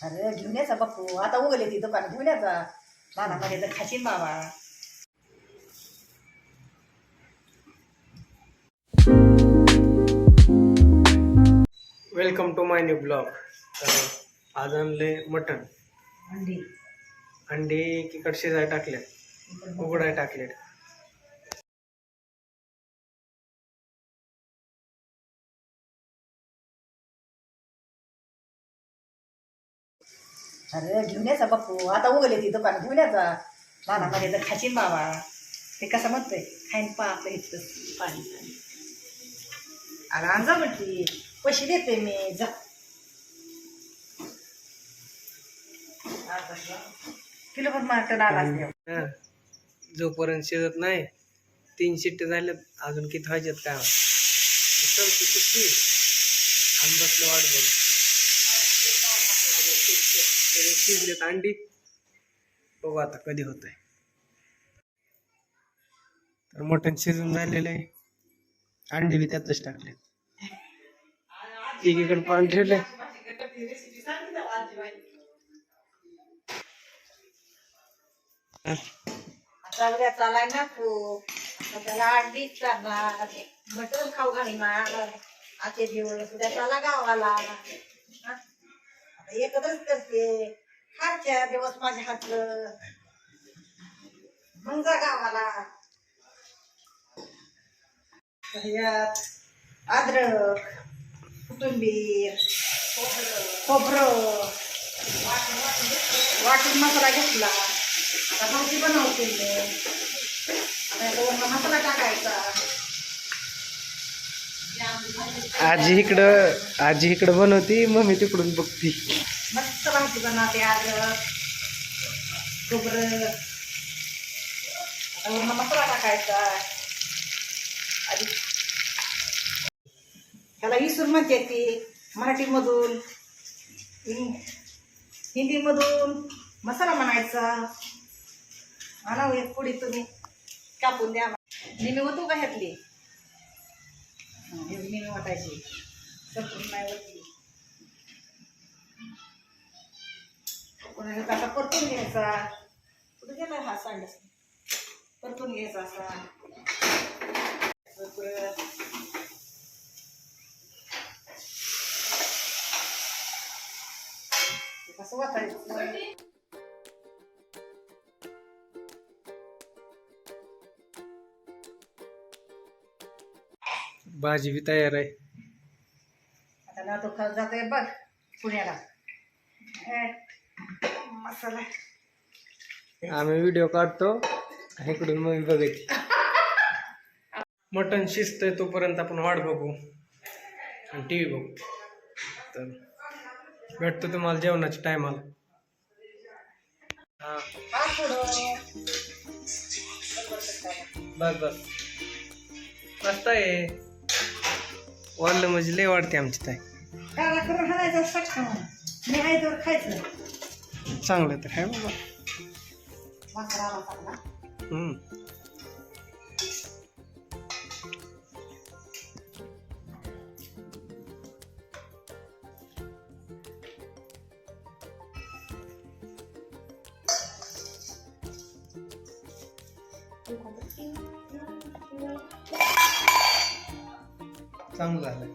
अरे घेऊन यायचा बापू, आता उगले ती दुकान घेऊन यायचा. लहानामध्ये तर खाशीन बाबा. Welcome to my new blog. आज आणले मटन. अंडी अंडी एकीकडे शिजाय टाकल्यात, उघडाय टाकलेत. अरे घेऊन यायचा बापू, आता उगले ती दुकान घेऊन यायचा. लहानामध्ये तर खाशीन बाबा. ते कसं म्हणतोय, खाईन पाप इथं पाणी पाणी. अरे आणजा म्हटली, पैसे देते मी, जा. किलो पण मटण आला हा. जोपर्यंत शिजत नाही, 3 शिट्टे झाल्यात, अजून किती व्हायच्यात काय माहित. चौथी शिट्टी आणि बसलं वाट बघ. शिजलेत अंडी, बघू आता कधी होतंय. तर मटण शिजून झालेलं आहे, अंडी बी त्यातच टाकले. एकीकडे पाणी ठेवलंय. उद्या चालाय ना खूप, त्याला अंडीच करणार, मटण खाऊ घालणार. आजचे दिवस उद्या चाला गावाला. एकत्रच करते, खायच्या दिवस माझ्या हातलं, मग जा गावाला. ह्यात अद्रक, कोथिंबीर, खोबरं वाटून मसाला घेतला. आता भाजी बनवते मी. आता याच्यावर मसाला टाकायचा. आजी इकडं बनवती, मम्मी तिकडून बघती. मस्त भाजी बनवते. अद्रक, खोबरं, आता वरनं मसाला टाकायचा. आधी ह्याला विसरून म्हणते ती मराठीमधून, हिंदीमधून मसाला म्हणायचा. आणा एक पुडी तुम्ही कापून द्या. नेहमी होतो का ह्यातली, नेहमी वाटायची, संपूर्ण नाही होती. कोणाला असा परतून घ्यायचा. कुठे गेला हा सांडस, परतून घ्यायचा असा. कसं वाटायचं. भाजी बी तयार आहे. आता ना तो खात जातोय बघ पुण्याला. मसाला आम्ही व्हिडिओ काढतो, इकडून मम्मी बघायची. मटण शिजतंय तोपर्यंत आपण वाट बघू आणि टी व्ही बघू. तर भेटतो तुम्हाला जेवणाच्या टायमाला. हा बस बस मस्त आहे. वाढलं म्हणजे लय वाढते आमची ताई. त्याला करून हाणायचं सख्खा म्हणून मी आहे तर खायचं. चांगलं तर आहे बाबा. वासरा आला चांगला. चांगलं झालं.